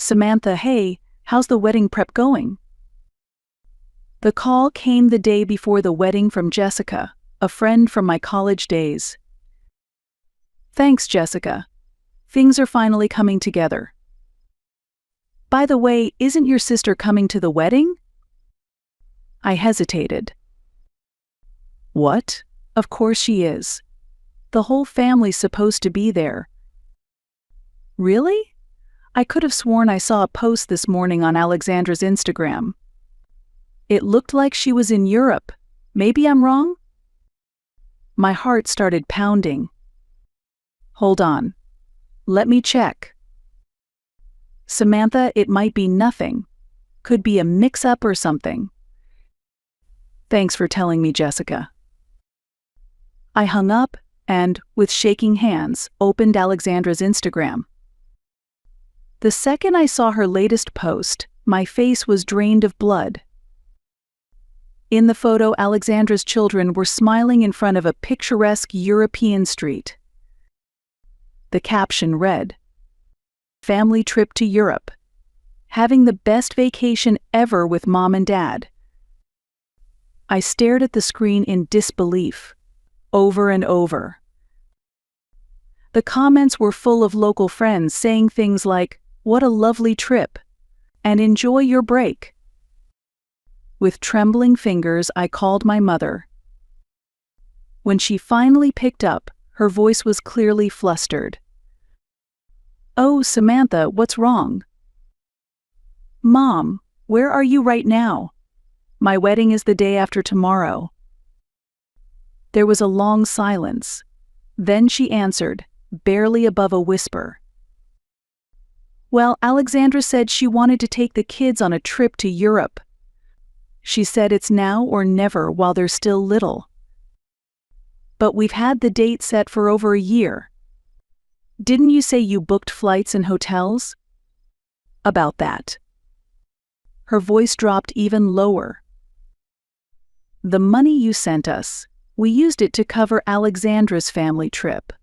Samantha, hey, how's the wedding prep going? The call came the day before the wedding from Jessica, a friend from my college days. Thanks, Jessica. Things are finally coming together. By the way, isn't your sister coming to the wedding? I hesitated. What? Of course she is. The whole family's supposed to be there. Really? I could have sworn I saw a post this morning on Alexandra's Instagram. It looked like she was in Europe. Maybe I'm wrong? My heart started pounding. Hold on. Let me check. Samantha, it might be nothing. Could be a mix-up or something. Thanks for telling me, Jessica. I hung up and, with shaking hands, opened Alexandra's Instagram. The second I saw her latest post, my face was drained of blood. In the photo, Alexandra's children were smiling in front of a picturesque European street. The caption read, "Family trip to Europe. Having the best vacation ever with mom and dad." I stared at the screen in disbelief, over and over. The comments were full of local friends saying things like, "What a lovely trip," and "Enjoy your break." With trembling fingers, I called my mother. When she finally picked up, her voice was clearly flustered. "Oh, Samantha, what's wrong?" "Mom, where are you right now? My wedding is the day after tomorrow." There was a long silence. Then she answered, barely above a whisper. "Well, Alexandra said she wanted to take the kids on a trip to Europe. She said it's now or never while they're still little. But we've had the date set for over a year. Didn't you say you booked flights and hotels?" "About that." Her voice dropped even lower. "The money you sent us, we used it to cover Alexandra's family trip.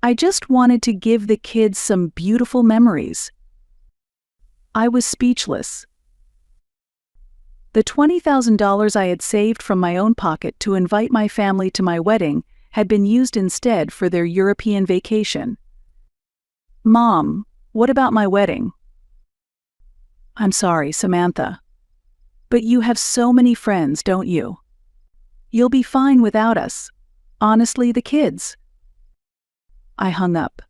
I just wanted to give the kids some beautiful memories." I was speechless. The $20,000 I had saved from my own pocket to invite my family to my wedding had been used instead for their European vacation. "Mom, what about my wedding?" "I'm sorry, Samantha. But you have so many friends, don't you? You'll be fine without us. Honestly, the kids." I hung up.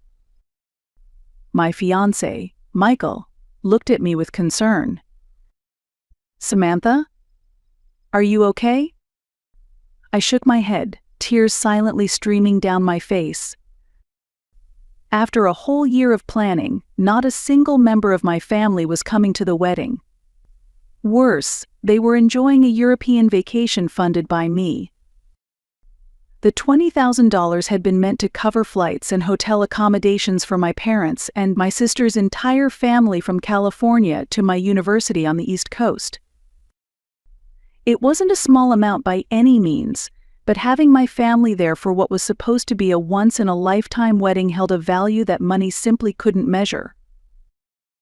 My fiancé, Michael, looked at me with concern. "Samantha? Are you okay?" I shook my head, tears silently streaming down my face. After a whole year of planning, not a single member of my family was coming to the wedding. Worse, they were enjoying a European vacation funded by me. The $20,000 had been meant to cover flights and hotel accommodations for my parents and my sister's entire family from California to my university on the East Coast. It wasn't a small amount by any means, but having my family there for what was supposed to be a once-in-a-lifetime wedding held a value that money simply couldn't measure.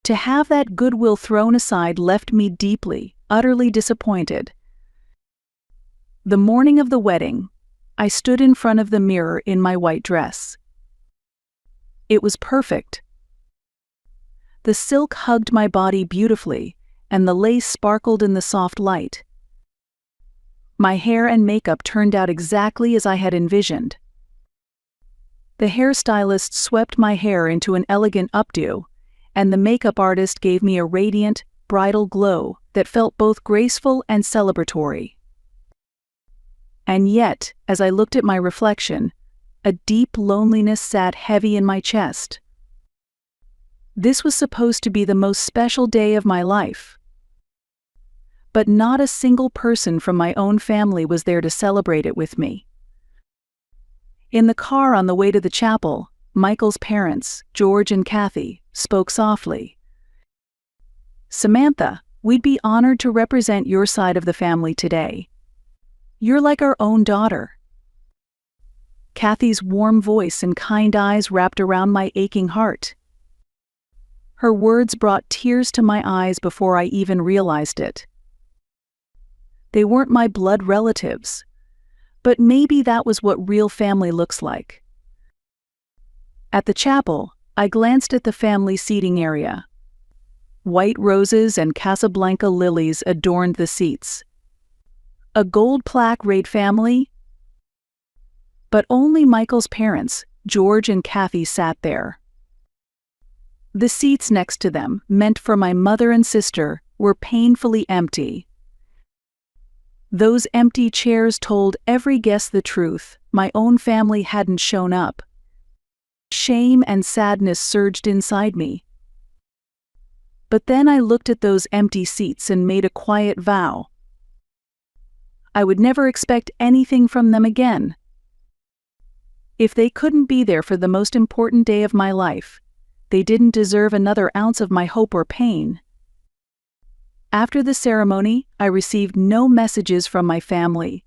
To have that goodwill thrown aside left me deeply, utterly disappointed. The morning of the wedding, I stood in front of the mirror in my white dress. It was perfect. The silk hugged my body beautifully, and the lace sparkled in the soft light. My hair and makeup turned out exactly as I had envisioned. The hairstylist swept my hair into an elegant updo, and the makeup artist gave me a radiant, bridal glow that felt both graceful and celebratory. And yet, as I looked at my reflection, a deep loneliness sat heavy in my chest. This was supposed to be the most special day of my life. But not a single person from my own family was there to celebrate it with me. In the car on the way to the chapel, Michael's parents, George and Kathy, spoke softly. "Samantha, we'd be honored to represent your side of the family today. You're like our own daughter." Kathy's warm voice and kind eyes wrapped around my aching heart. Her words brought tears to my eyes before I even realized it. They weren't my blood relatives, but maybe that was what real family looks like. At the chapel, I glanced at the family seating area. White roses and Casablanca lilies adorned the seats. A gold plaque read family, but only Michael's parents, George and Kathy, sat there. The seats next to them, meant for my mother and sister, were painfully empty. Those empty chairs told every guest the truth: my own family hadn't shown up. Shame and sadness surged inside me. But then I looked at those empty seats and made a quiet vow. I would never expect anything from them again. If they couldn't be there for the most important day of my life, they didn't deserve another ounce of my hope or pain. After the ceremony, I received no messages from my family.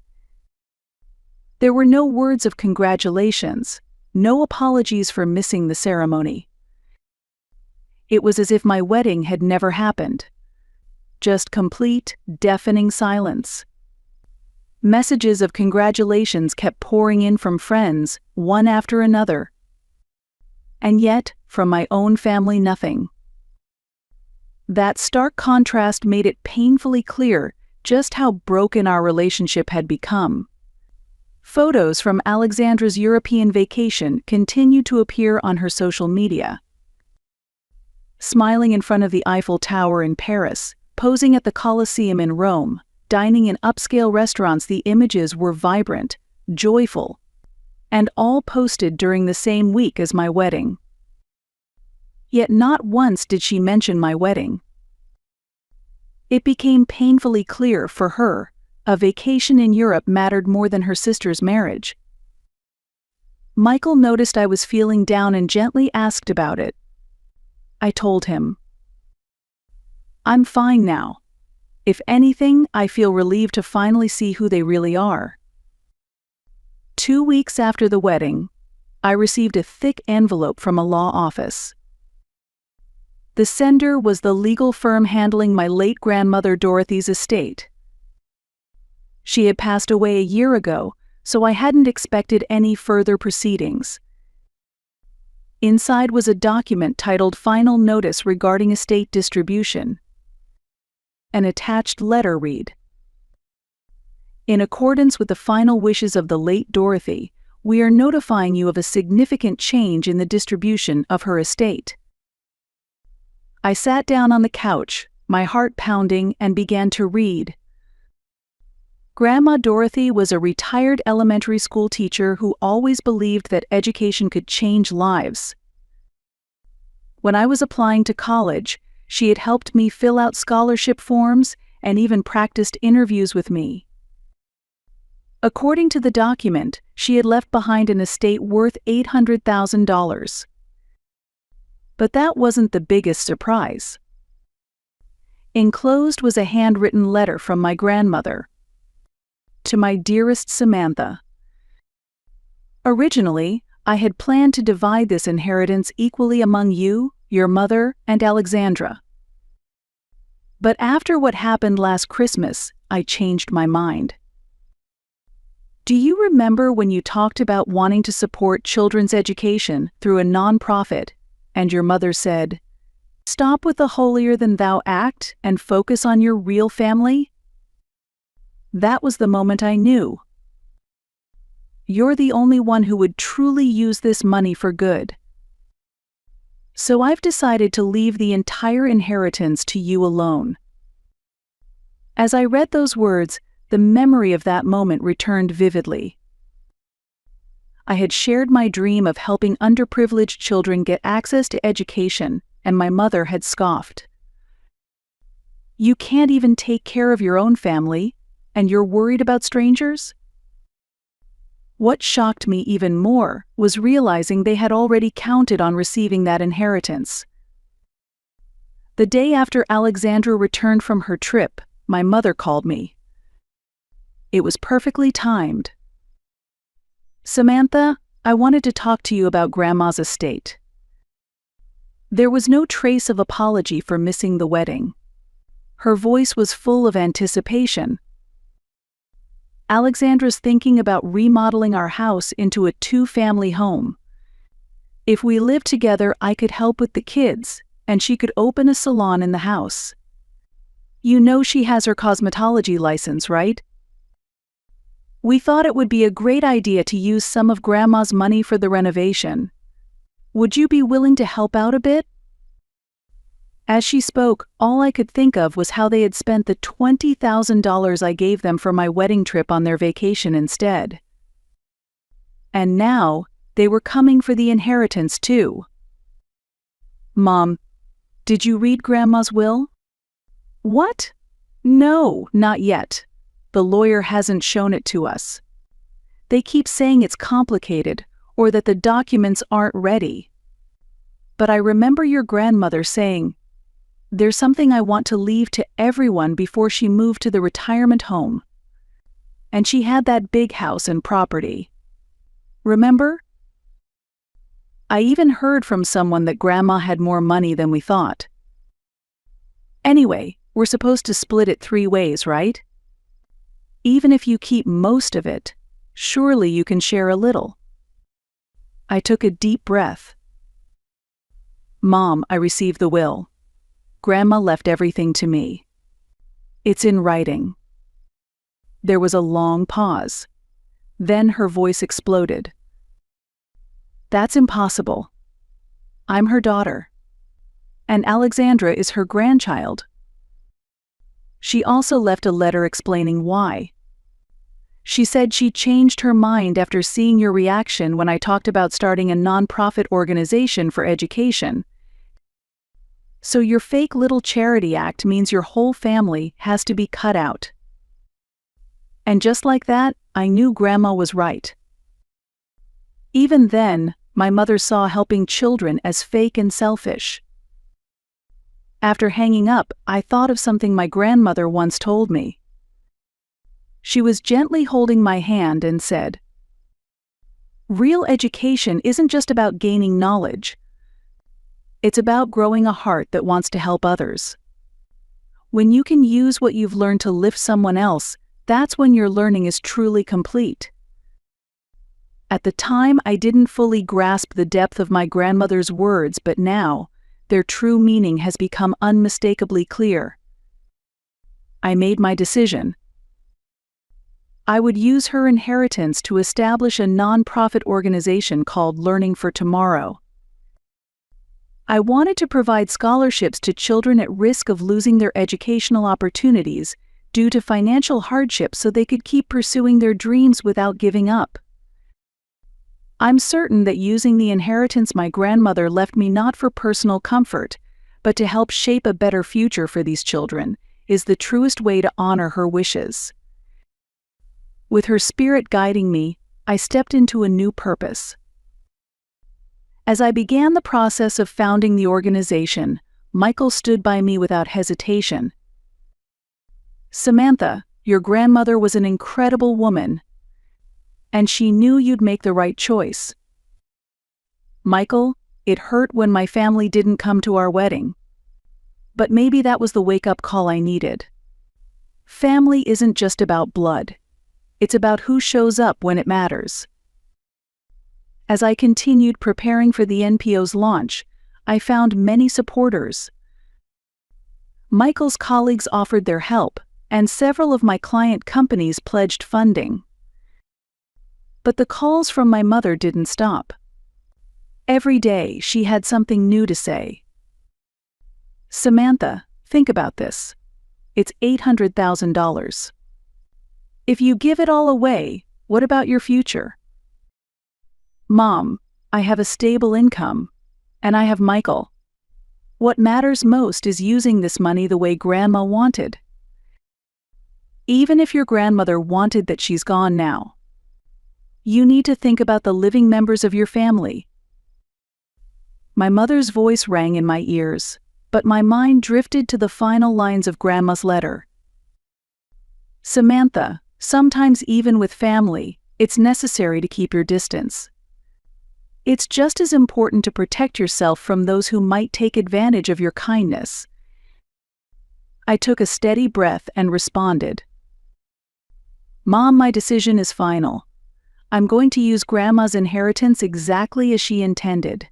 There were no words of congratulations, no apologies for missing the ceremony. It was as if my wedding had never happened. Just complete, deafening silence. Messages of congratulations kept pouring in from friends, one after another. And yet, from my own family, nothing. That stark contrast made it painfully clear just how broken our relationship had become. Photos from Alexandra's European vacation continued to appear on her social media. Smiling in front of the Eiffel Tower in Paris, posing at the Colosseum in Rome, dining in upscale restaurants, the images were vibrant, joyful, and all posted during the same week as my wedding. Yet not once did she mention my wedding. It became painfully clear for her, a vacation in Europe mattered more than her sister's marriage. Michael noticed I was feeling down and gently asked about it. I told him, "I'm fine now. If anything, I feel relieved to finally see who they really are." 2 weeks after the wedding, I received a thick envelope from a law office. The sender was the legal firm handling my late grandmother Dorothy's estate. She had passed away a year ago, so I hadn't expected any further proceedings. Inside was a document titled Final Notice Regarding Estate Distribution. An attached letter read, "In accordance with the final wishes of the late Dorothy, we are notifying you of a significant change in the distribution of her estate." I sat down on the couch, my heart pounding, and began to read. Grandma Dorothy was a retired elementary school teacher who always believed that education could change lives. When I was applying to college, she had helped me fill out scholarship forms and even practiced interviews with me. According to the document, she had left behind an estate worth $800,000. But that wasn't the biggest surprise. Enclosed was a handwritten letter from my grandmother. To my dearest Samantha. Originally, I had planned to divide this inheritance equally among you, your mother, and Alexandra. But after what happened last Christmas, I changed my mind. Do you remember when you talked about wanting to support children's education through a nonprofit, and your mother said, "Stop with the holier-than-thou act and focus on your real family"? That was the moment I knew. You're the only one who would truly use this money for good. So I've decided to leave the entire inheritance to you alone. As I read those words, the memory of that moment returned vividly. I had shared my dream of helping underprivileged children get access to education, and my mother had scoffed. "You can't even take care of your own family, and you're worried about strangers?" What shocked me even more was realizing they had already counted on receiving that inheritance. The day after Alexandra returned from her trip, my mother called me. It was perfectly timed. "Samantha, I wanted to talk to you about Grandma's estate." There was no trace of apology for missing the wedding. Her voice was full of anticipation. "Alexandra's thinking about remodeling our house into a two-family home. If we lived together, I could help with the kids, and she could open a salon in the house. You know she has her cosmetology license, right? We thought it would be a great idea to use some of Grandma's money for the renovation. Would you be willing to help out a bit?" As she spoke, all I could think of was how they had spent the $20,000 I gave them for my wedding trip on their vacation instead. And now, they were coming for the inheritance too. "Mom, did you read Grandma's will?" "What? No, not yet. The lawyer hasn't shown it to us. They keep saying it's complicated or that the documents aren't ready. But I remember your grandmother saying, 'There's something I want to leave to everyone before she moved to the retirement home.' And she had that big house and property. Remember? I even heard from someone that Grandma had more money than we thought. Anyway, we're supposed to split it 3 ways, right? Even if you keep most of it, surely you can share a little." I took a deep breath. "Mom, I received the will. Grandma left everything to me. It's in writing." There was a long pause. Then her voice exploded. "That's impossible. I'm her daughter. And Alexandra is her grandchild." She also left a letter explaining why. She said she changed her mind after seeing your reaction when I talked about starting a nonprofit organization for education. So your fake little charity act means your whole family has to be cut out. And just like that, I knew Grandma was right. Even then, my mother saw helping children as fake and selfish. After hanging up, I thought of something my grandmother once told me. She was gently holding my hand and said, "Real education isn't just about gaining knowledge. It's about growing a heart that wants to help others. When you can use what you've learned to lift someone else, that's when your learning is truly complete." At the time, I didn't fully grasp the depth of my grandmother's words, but now, their true meaning has become unmistakably clear. I made my decision. I would use her inheritance to establish a nonprofit organization called Learning for Tomorrow. I wanted to provide scholarships to children at risk of losing their educational opportunities due to financial hardship so they could keep pursuing their dreams without giving up. I'm certain that using the inheritance my grandmother left me not for personal comfort, but to help shape a better future for these children, is the truest way to honor her wishes. With her spirit guiding me, I stepped into a new purpose. As I began the process of founding the organization, Michael stood by me without hesitation. "Samantha, your grandmother was an incredible woman, and she knew you'd make the right choice. Michael, it hurt when my family didn't come to our wedding. But maybe that was the wake-up call I needed. Family isn't just about blood. It's about who shows up when it matters." As I continued preparing for the NPO's launch, I found many supporters. Michael's colleagues offered their help, and several of my client companies pledged funding. But the calls from my mother didn't stop. Every day she had something new to say. "Samantha, think about this. It's $800,000. If you give it all away, what about your future? Mom, I have a stable income, and I have Michael. What matters most is using this money the way Grandma wanted. Even if your grandmother wanted that she's gone now, you need to think about the living members of your family." My mother's voice rang in my ears, but my mind drifted to the final lines of Grandma's letter. "Samantha, sometimes even with family, it's necessary to keep your distance. It's just as important to protect yourself from those who might take advantage of your kindness. I took a steady breath and responded. Mom, my decision is final. I'm going to use Grandma's inheritance exactly as she intended.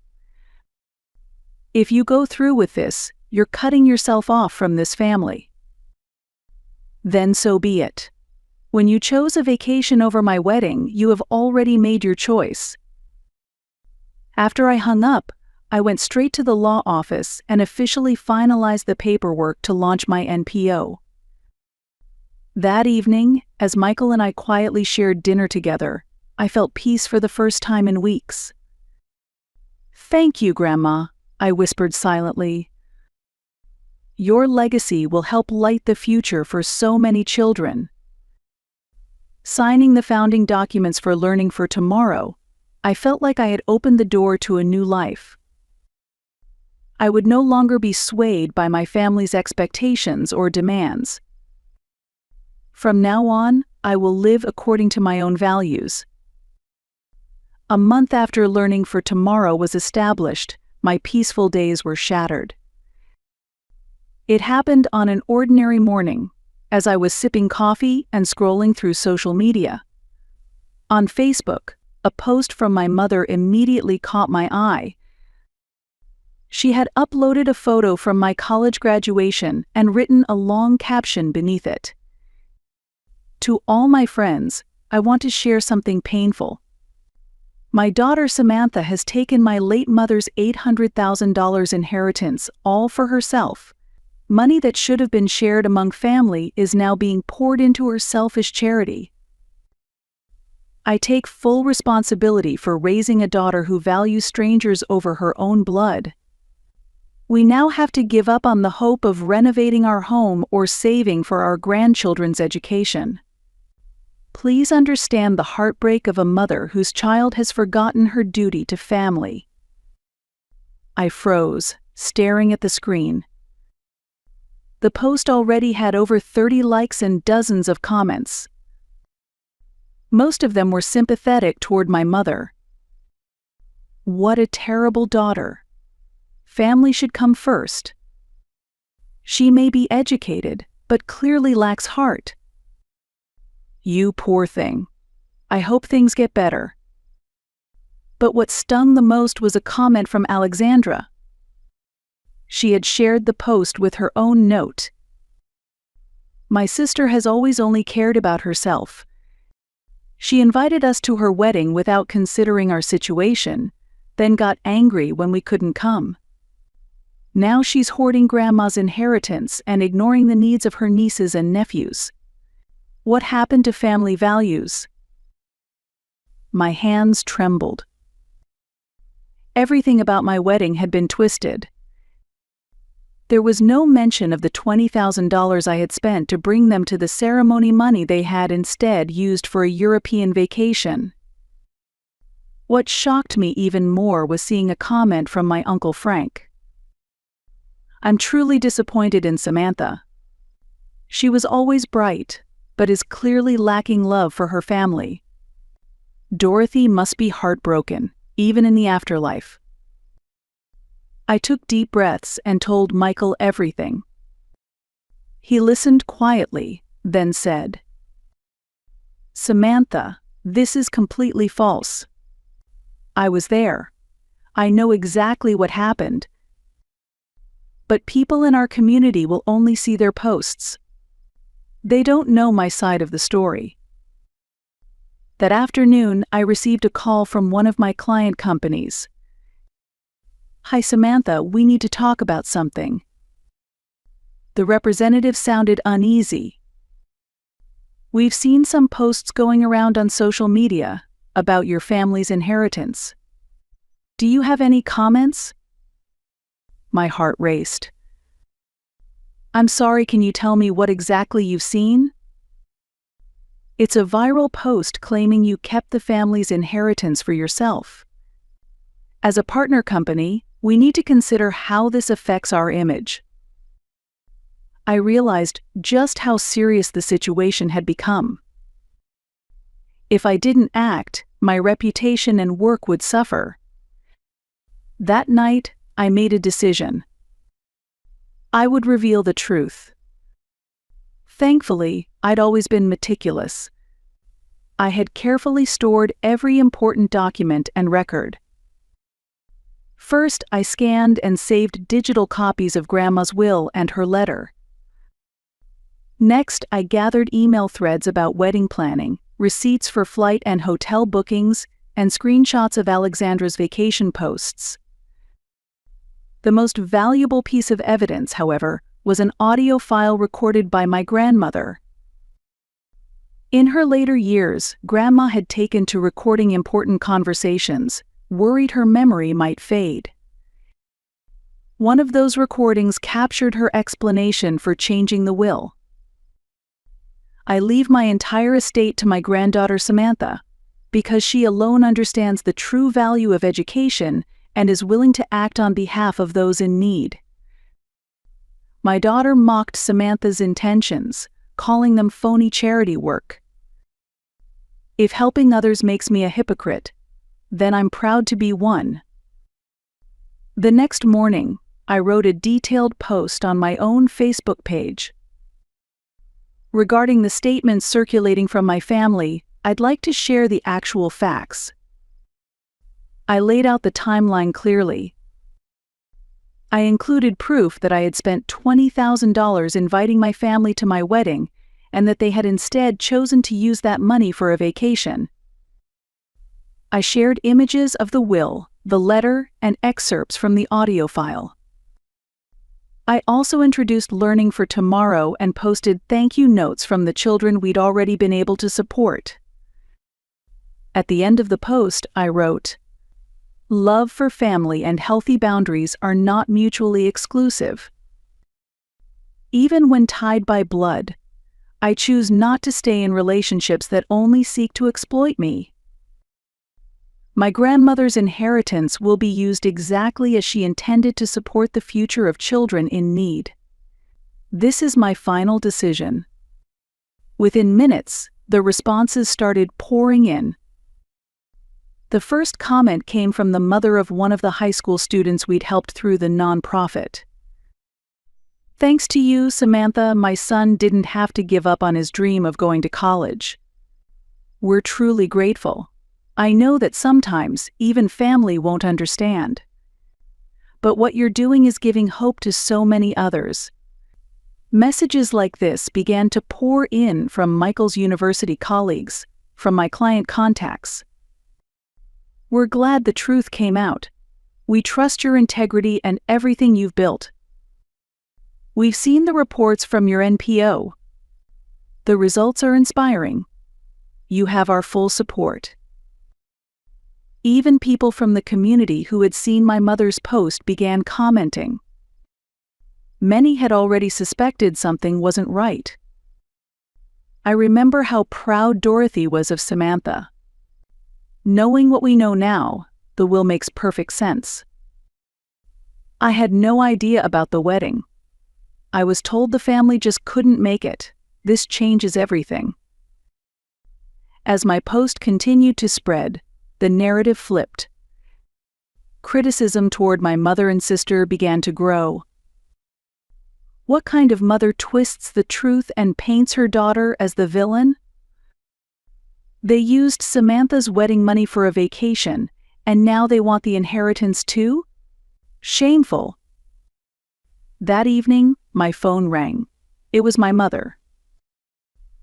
If you go through with this, you're cutting yourself off from this family. Then so be it. When you chose a vacation over my wedding, you have already made your choice. After I hung up, I went straight to the law office and officially finalized the paperwork to launch my NPO. That evening, as Michael and I quietly shared dinner together, I felt peace for the first time in weeks. "Thank you, Grandma," I whispered silently. "Your legacy will help light the future for so many children." Signing the founding documents for Learning for Tomorrow, I felt like I had opened the door to a new life. I would no longer be swayed by my family's expectations or demands. From now on, I will live according to my own values. A month after Learning for Tomorrow was established, my peaceful days were shattered. It happened on an ordinary morning, as I was sipping coffee and scrolling through social media. On Facebook, a post from my mother immediately caught my eye. She had uploaded a photo from my college graduation and written a long caption beneath it. "To all my friends, I want to share something painful. My daughter Samantha has taken my late mother's $800,000 inheritance all for herself. Money that should have been shared among family is now being poured into her selfish charity. I take full responsibility for raising a daughter who values strangers over her own blood. We now have to give up on the hope of renovating our home or saving for our grandchildren's education. Please understand the heartbreak of a mother whose child has forgotten her duty to family." I froze, staring at the screen. The post already had over 30 likes and dozens of comments. Most of them were sympathetic toward my mother. What a terrible daughter. Family should come first. She may be educated, but clearly lacks heart. You poor thing. I hope things get better. But what stung the most was a comment from Alexandra. She had shared the post with her own note. "My sister has always only cared about herself. She invited us to her wedding without considering our situation, then got angry when we couldn't come. Now she's hoarding Grandma's inheritance and ignoring the needs of her nieces and nephews. What happened to family values?" My hands trembled. Everything about my wedding had been twisted. There was no mention of the $20,000 I had spent to bring them to the ceremony. Money they had instead used for a European vacation. What shocked me even more was seeing a comment from my Uncle Frank. "I'm truly disappointed in Samantha. She was always bright, but is clearly lacking love for her family. Dorothy must be heartbroken, even in the afterlife." I took deep breaths and told Michael everything. He listened quietly, then said, "Samantha, this is completely false. I was there. I know exactly what happened. But people in our community will only see their posts. They don't know my side of the story." That afternoon, I received a call from one of my client companies. "Hi Samantha, we need to talk about something." The representative sounded uneasy. "We've seen some posts going around on social media about your family's inheritance. Do you have any comments?" My heart raced. "I'm sorry, can you tell me what exactly you've seen?" "It's a viral post claiming you kept the family's inheritance for yourself. As a partner company, we need to consider how this affects our image." I realized just how serious the situation had become. If I didn't act, my reputation and work would suffer. That night, I made a decision. I would reveal the truth. Thankfully, I'd always been meticulous. I had carefully stored every important document and record. First, I scanned and saved digital copies of Grandma's will and her letter. Next, I gathered email threads about wedding planning, receipts for flight and hotel bookings, and screenshots of Alexandra's vacation posts. The most valuable piece of evidence, however, was an audio file recorded by my grandmother. In her later years, Grandma had taken to recording important conversations, worried her memory might fade. One of those recordings captured her explanation for changing the will. I leave my entire estate to my granddaughter Samantha, because she alone understands the true value of education and is willing to act on behalf of those in need. My daughter mocked Samantha's intentions, calling them phony charity work. If helping others makes me a hypocrite, then I'm proud to be one. The next morning, I wrote a detailed post on my own Facebook page. Regarding the statements circulating from my family, I'd like to share the actual facts. I laid out the timeline clearly. I included proof that I had spent $20,000 inviting my family to my wedding and that they had instead chosen to use that money for a vacation. I shared images of the will, the letter, and excerpts from the audio file. I also introduced Learning for Tomorrow and posted thank you notes from the children we'd already been able to support. At the end of the post, I wrote, "Love for family and healthy boundaries are not mutually exclusive. Even when tied by blood, I choose not to stay in relationships that only seek to exploit me. My grandmother's inheritance will be used exactly as she intended to support the future of children in need. This is my final decision." Within minutes, the responses started pouring in. The first comment came from the mother of one of the high school students we'd helped through the nonprofit. "Thanks to you, Samantha, my son didn't have to give up on his dream of going to college. We're truly grateful. I know that sometimes even family won't understand. But what you're doing is giving hope to so many others." Messages like this began to pour in from Michael's university colleagues, from my client contacts. "We're glad the truth came out. We trust your integrity and everything you've built. We've seen the reports from your NPO. The results are inspiring. You have our full support." Even people from the community who had seen my mother's post began commenting. Many had already suspected something wasn't right. I remember how proud Dorothy was of Samantha. Knowing what we know now, the will makes perfect sense. I had no idea about the wedding. I was told the family just couldn't make it. This changes everything. As my post continued to spread, the narrative flipped. Criticism toward my mother and sister began to grow. What kind of mother twists the truth and paints her daughter as the villain? They used Samantha's wedding money for a vacation, and now they want the inheritance too? Shameful. That evening, my phone rang. It was my mother.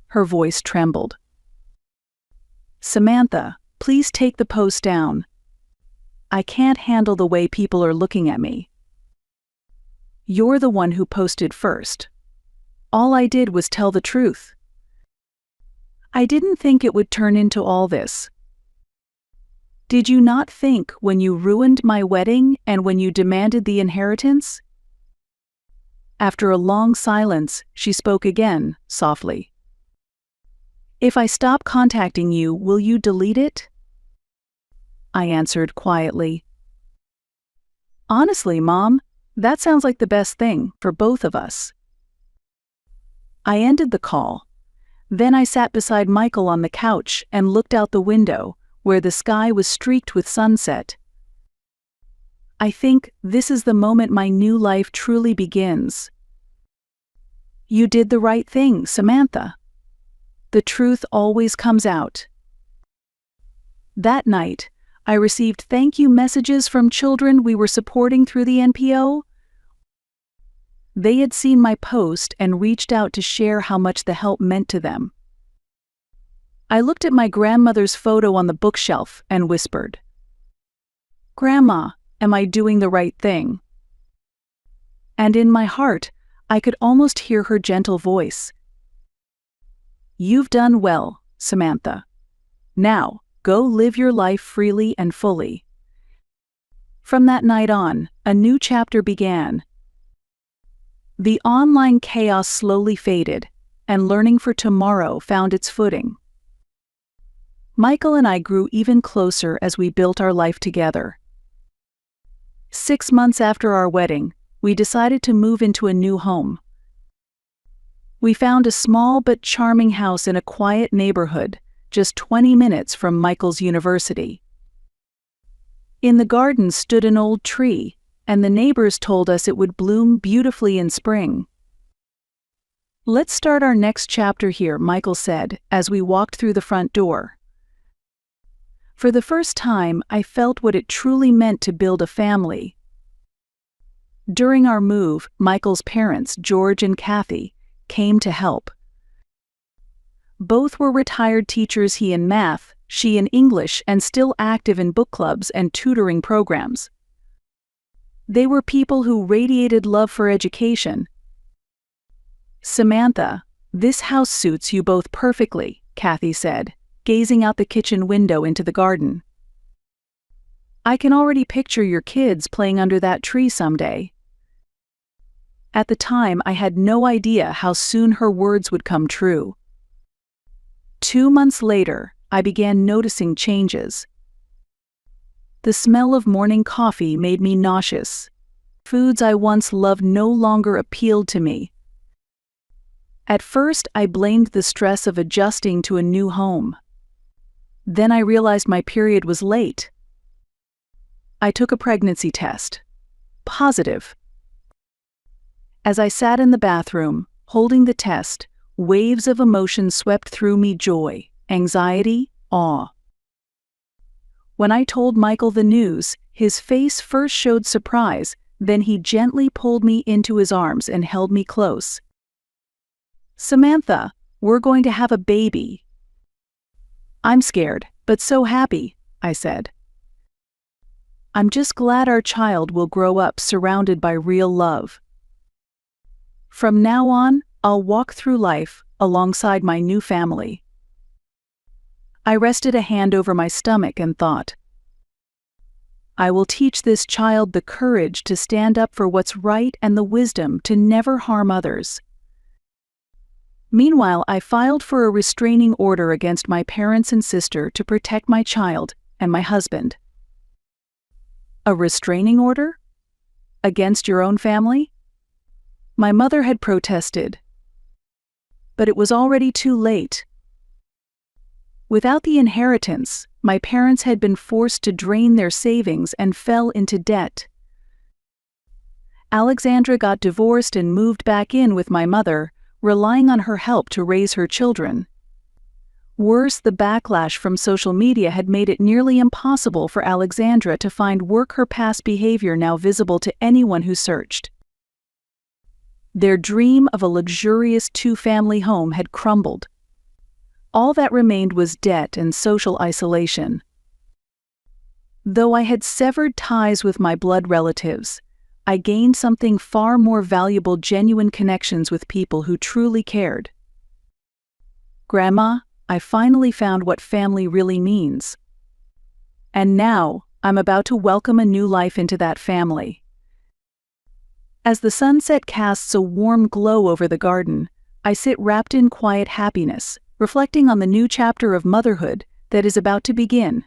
Her voice trembled. "Samantha, please take the post down. I can't handle the way people are looking at me. You're the one who posted first. All I did was tell the truth. I didn't think it would turn into all this. Did you not think when you ruined my wedding and when you demanded the inheritance?" After a long silence, she spoke again, softly. "If I stop contacting you, will you delete it?" I answered quietly. "Honestly, Mom, that sounds like the best thing for both of us." I ended the call. Then I sat beside Michael on the couch and looked out the window, where the sky was streaked with sunset. I think this is the moment my new life truly begins. You did the right thing, Samantha. The truth always comes out. That night, I received thank you messages from children we were supporting through the NPO. They had seen my post and reached out to share how much the help meant to them. I looked at my grandmother's photo on the bookshelf and whispered, "Grandma, am I doing the right thing?" And in my heart, I could almost hear her gentle voice. "You've done well, Samantha. Now, go live your life freely and fully." From that night on, a new chapter began. The online chaos slowly faded, and learning for tomorrow found its footing. Michael and I grew even closer as we built our life together. 6 months after our wedding, we decided to move into a new home. We found a small but charming house in a quiet neighborhood, just 20 minutes from Michael's university. In the garden stood an old tree, and the neighbors told us it would bloom beautifully in spring. "Let's start our next chapter here," Michael said, as we walked through the front door. For the first time, I felt what it truly meant to build a family. During our move, Michael's parents, George and Kathy, came to help. Both were retired teachers, he in math, she in English, and still active in book clubs and tutoring programs. They were people who radiated love for education. "Samantha, this house suits you both perfectly," Kathy said, gazing out the kitchen window into the garden. "I can already picture your kids playing under that tree someday." At the time, I had no idea how soon her words would come true. 2 months later, I began noticing changes. The smell of morning coffee made me nauseous. Foods I once loved no longer appealed to me. At first, I blamed the stress of adjusting to a new home. Then I realized my period was late. I took a pregnancy test. Positive. As I sat in the bathroom, holding the test, waves of emotion swept through me: joy, anxiety, awe. When I told Michael the news, his face first showed surprise, then he gently pulled me into his arms and held me close. "Samantha, we're going to have a baby." "I'm scared, but so happy," I said. "I'm just glad our child will grow up surrounded by real love. From now on, I'll walk through life alongside my new family." I rested a hand over my stomach and thought, I will teach this child the courage to stand up for what's right and the wisdom to never harm others. Meanwhile, I filed for a restraining order against my parents and sister to protect my child and my husband. A restraining order? Against your own family? My mother had protested. But it was already too late. Without the inheritance, my parents had been forced to drain their savings and fell into debt. Alexandra got divorced and moved back in with my mother, relying on her help to raise her children. Worse, the backlash from social media had made it nearly impossible for Alexandra to find work, her past behavior now visible to anyone who searched. Their dream of a luxurious 2-family home had crumbled. All that remained was debt and social isolation. Though I had severed ties with my blood relatives, I gained something far more valuable: genuine connections with people who truly cared. Grandma, I finally found what family really means. And now, I'm about to welcome a new life into that family. As the sunset casts a warm glow over the garden, I sit wrapped in quiet happiness, reflecting on the new chapter of motherhood that is about to begin.